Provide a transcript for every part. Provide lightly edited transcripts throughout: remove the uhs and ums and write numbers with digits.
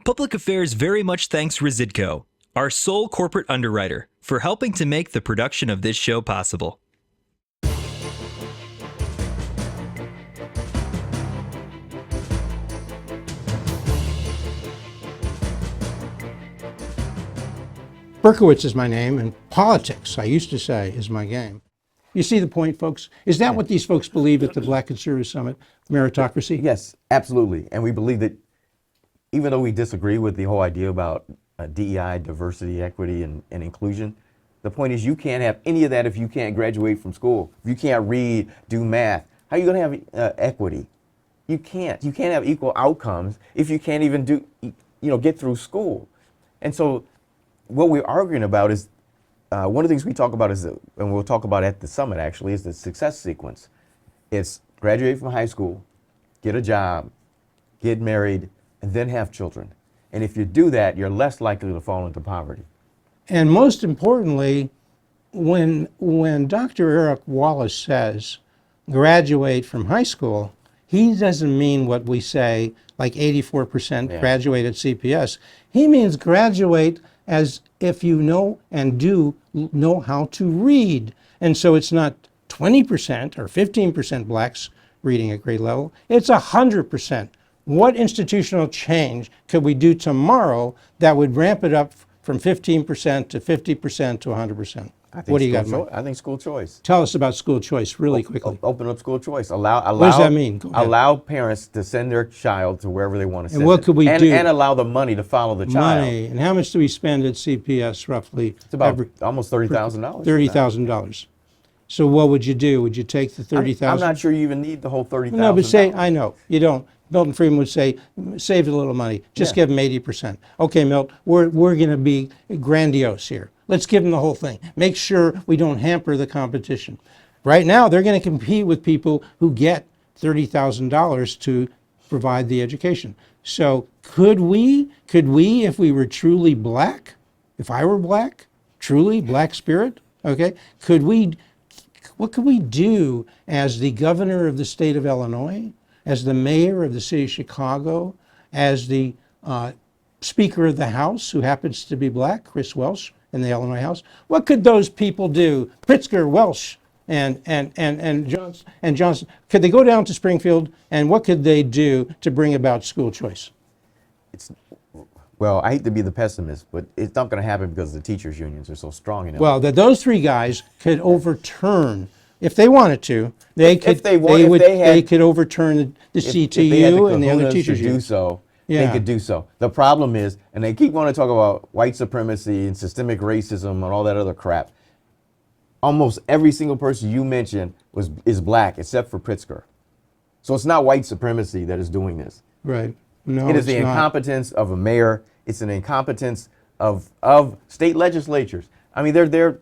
Public Affairs very much thanks Residco, our sole corporate underwriter, for helping to make the production of this show possible. Berkowitz is my name, and politics, I used to say, is my game. You see the point, folks? Is that what these folks believe at the Black Conservative Summit, meritocracy? Yes, absolutely. And we believe that even though we disagree with the whole idea about DEI, diversity, equity, and inclusion, the point is you can't have any of that if you can't graduate from school. If you can't read, do math, how are you going to have equity? You can't. You can't have equal outcomes if you can't even get through school. And so what we're arguing about is, one of the things we talk about is, and we'll talk about at the summit actually, is the success sequence. It's graduate from high school, get a job, get married, and then have children. And if you do that, you're less likely to fall into poverty. And most importantly, when Dr. Eric Wallace says graduate from high school, he doesn't mean what we say, like 84% graduate at CPS. He means graduate as if you know and do know how to read. And so it's not 20% or 15% blacks reading at grade level, it's 100%. What institutional change could we do tomorrow that would ramp it up from 15% to 50% to 100%? What do you got in mind? I think school choice. Tell us about school choice really quickly. Open up school choice. Allow. What does that mean? Allow parents to send their child to wherever they want to send. And what could we do? And allow the money to follow the child. Money. And how much do we spend at CPS roughly? It's about almost $30,000. $30,000. So what would you do? Would you take the $30,000? I'm not sure you even need the whole $30,000. No, but say, I know, you don't. Milton Friedman would say, save a little money, just give them 80%. Okay, Milt, we're going to be grandiose here. Let's give them the whole thing. Make sure we don't hamper the competition. Right now, they're going to compete with people who get $30,000 to provide the education. So could we, if we were truly black, if I were black, truly black spirit, okay, what could we do as the governor of the state of Illinois, as the mayor of the city of Chicago, as the Speaker of the House, who happens to be black, Chris Welsh, in the Illinois House? What could those people do? Pritzker, Welsh, and Johnson. Could they go down to Springfield, and what could they do to bring about school choice? Well, I hate to be the pessimist, but it's not going to happen because the teachers' unions are so strong in Illinois. Well, that those three guys could overturn, if they wanted to, they could overturn the CTU and the other teachers' unions. They could do so. The problem is, and they keep wanting to talk about white supremacy and systemic racism and all that other crap. Almost every single person you mentioned is black, except for Pritzker. So it's not white supremacy that is doing this. Right. No, it is the incompetence of a mayor. It's an incompetence of state legislatures. I mean, they're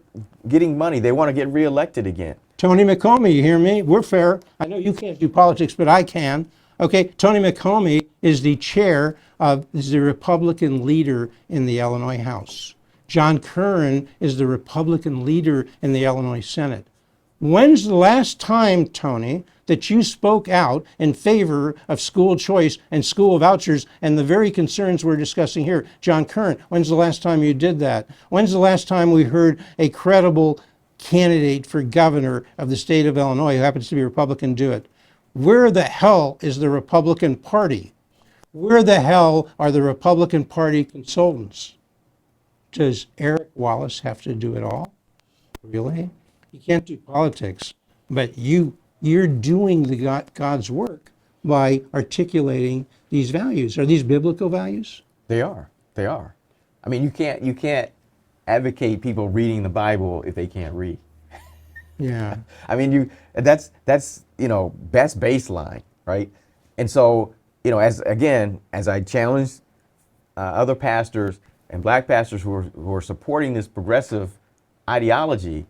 getting money. They want to get reelected again. Tony McComey, you hear me? We're fair. I know you can't do politics, but I can. Okay, Tony McComey is the is the Republican leader in the Illinois House. John Curran is the Republican leader in the Illinois Senate. When's the last time, Tony, that you spoke out in favor of school choice and school vouchers and the very concerns we're discussing here? John Curran, when's the last time you did that? When's the last time we heard a credible candidate for governor of the state of Illinois who happens to be Republican do it? Where the hell is the Republican Party? Where the hell are the Republican Party consultants? Does Eric Wallace have to do it all? Really? You can't do politics, but you're doing God's work by articulating these values. Are these biblical values? They are. They are. I mean, you can't advocate people reading the Bible if they can't read. Yeah. I mean, that's baseline, right? And so, as I challenge other pastors and black pastors who are supporting this progressive ideology,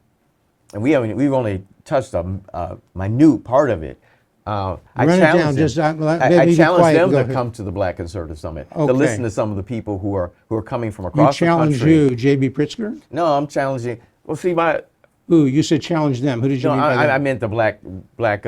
and we've only touched a minute part of it. I challenge them to come to the Black Conservative Summit, to listen to some of the people who are coming from across the country. You challenge who, J.B. Pritzker? No, I'm challenging. Well, see, Ooh, you said challenge them. Who did you mean by that? I meant the black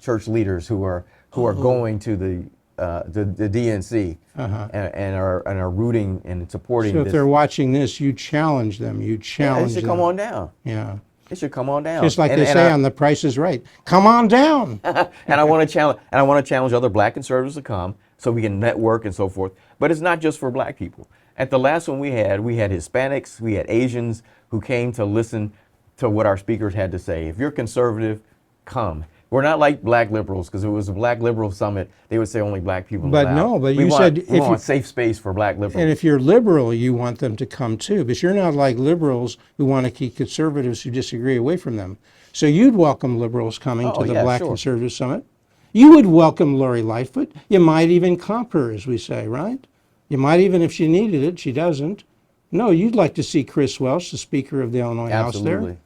church leaders who are going to the DNC and are rooting and supporting So if this. they're watching this, you challenge them. You Yeah, challenge it should them. come on down. Yeah. It should come on down. Just like And- they and say I- on The Price is Right. Come on down. and I want to challenge other black conservatives to come so we can network and so forth. But it's not just for black people. At the last one we had Hispanics, we had Asians who came to listen to what our speakers had to say. If you're conservative, come. We're not like black liberals, because if it was a black liberal summit, they would say only black people But allowed. no, but we you want, said we if want you- a safe space for black liberals. And if you're liberal, you want them to come too. But you're not like liberals who want to keep conservatives who disagree away from them. So you'd welcome liberals coming Oh, to the yeah, Black sure. Conservative Summit. You would welcome Lori Lightfoot. You might even comp her, as we say, right? You might even, if she needed it, she doesn't. No, you'd like to see Chris Welch, the Speaker of the Illinois House there. Absolutely.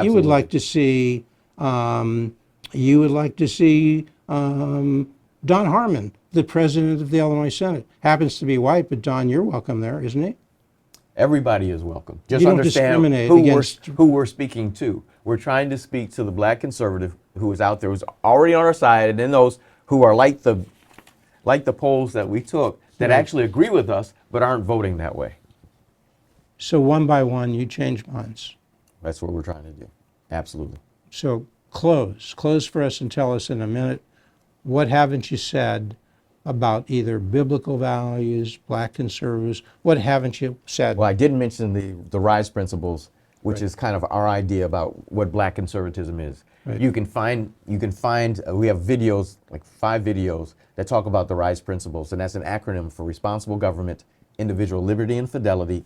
You would like to see, Don Harmon, the President of the Illinois Senate. Happens to be white, but Don, you're welcome there, isn't he? Everybody is welcome. Just You don't understand discriminate who against- who we're speaking to. We're trying to speak to the black conservative who is out there, who's already on our side, and then those who are like the polls that we took that actually agree with us but aren't voting that way. So one by one, you change minds. That's what we're trying to do. Absolutely. So close for us and tell us in a minute, what haven't you said about either biblical values, black conservatives? What haven't you said? Well, I did mention the RISE principles, which is kind of our idea about what black conservatism is. Right. You can find we have videos, like 5 videos that talk about the RISE principles, and that's an acronym for responsible government, individual liberty and fidelity,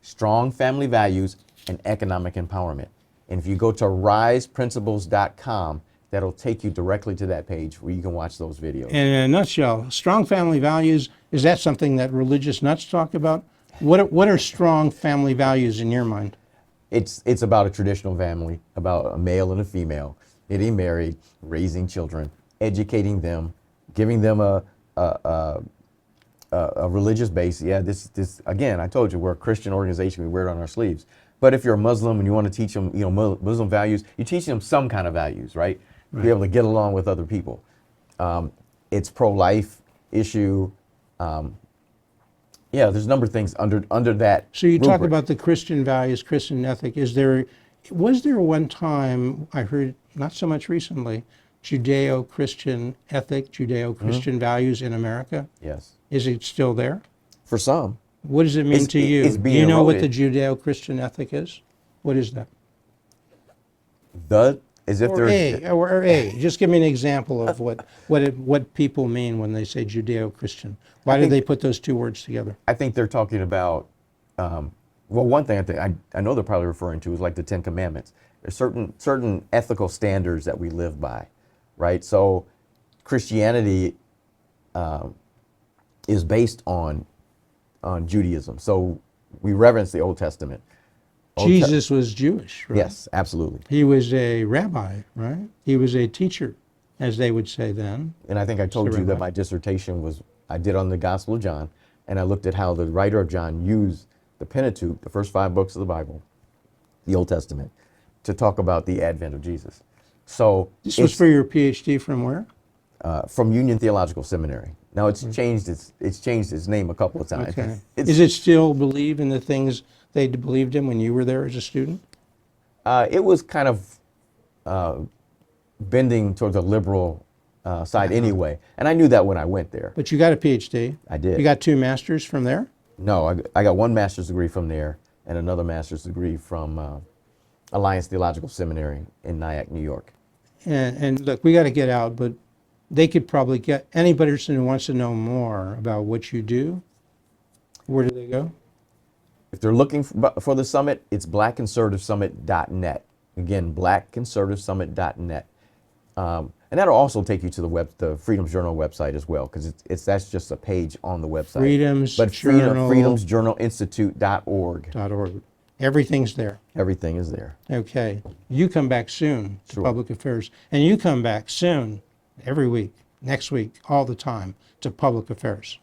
strong family values, and economic empowerment. And if you go to riseprinciples.com, that'll take you directly to that page where you can watch those videos. In a nutshell, strong family values, is that something that religious nuts talk about? What are strong family values in your mind? It's about a traditional family, about a male and a female, getting married, raising children, educating them, giving them a religious base. Yeah, this again, I told you, we're a Christian organization. We wear it on our sleeves. But if you're a Muslim and you want to teach them, Muslim values, you teach them some kind of values, right? Be able to get along with other people. It's pro-life issue. Yeah, there's a number of things under that. So you talk rubric. about the Christian values, Christian ethic. Was there one time, I heard, not so much recently, Judeo-Christian ethic, Judeo-Christian values in America? Yes. Is it still there? For some. What does it mean to you? it's Do being you know what the eroded. Judeo-Christian ethic is? What is that? As if Or there's A. Just give me an example of what people mean when they say Judeo-Christian. Why do they put those two words together? I think they're talking about, well, one thing I know they're probably referring to is like the 10 Commandments. There's certain ethical standards that we live by, right? So Christianity is based on Judaism. So we reverence the Old Testament. Jesus was Jewish, right? Yes, absolutely. He was a rabbi, right? He was a teacher, as they would say then. And I think I told you that my dissertation I did on the Gospel of John, and I looked at how the writer of John used the Pentateuch, the first 5 books of the Bible, the Old Testament, to talk about the advent of Jesus. So This was for your PhD from where? from Union Theological Seminary. Now it's changed its name a couple of times. Okay. It's- Is it still believe in the things they believed in when you were there as a student? It was kind of bending towards a liberal side anyway, and I knew that when I went there. But you got a PhD. I did. You got 2 masters from there? No, I got 1 master's degree from there and another master's degree from Alliance Theological Seminary in Nyack, New York. And look, we got to get out, but they could probably get anybody who wants to know more about what you do. Where do they go? If they're looking for the summit, it's blackconservativesummit.net. Again, blackconservativesummit.net. And that'll also take you to the Freedom's Journal website as well, because that's just a page on the website. freedomsjournalinstitute.org. .org. Everything's there. Everything is there. Okay. You come back soon to Sure. Public Affairs. And you come back soon, every week, next week, all the time, to Public Affairs.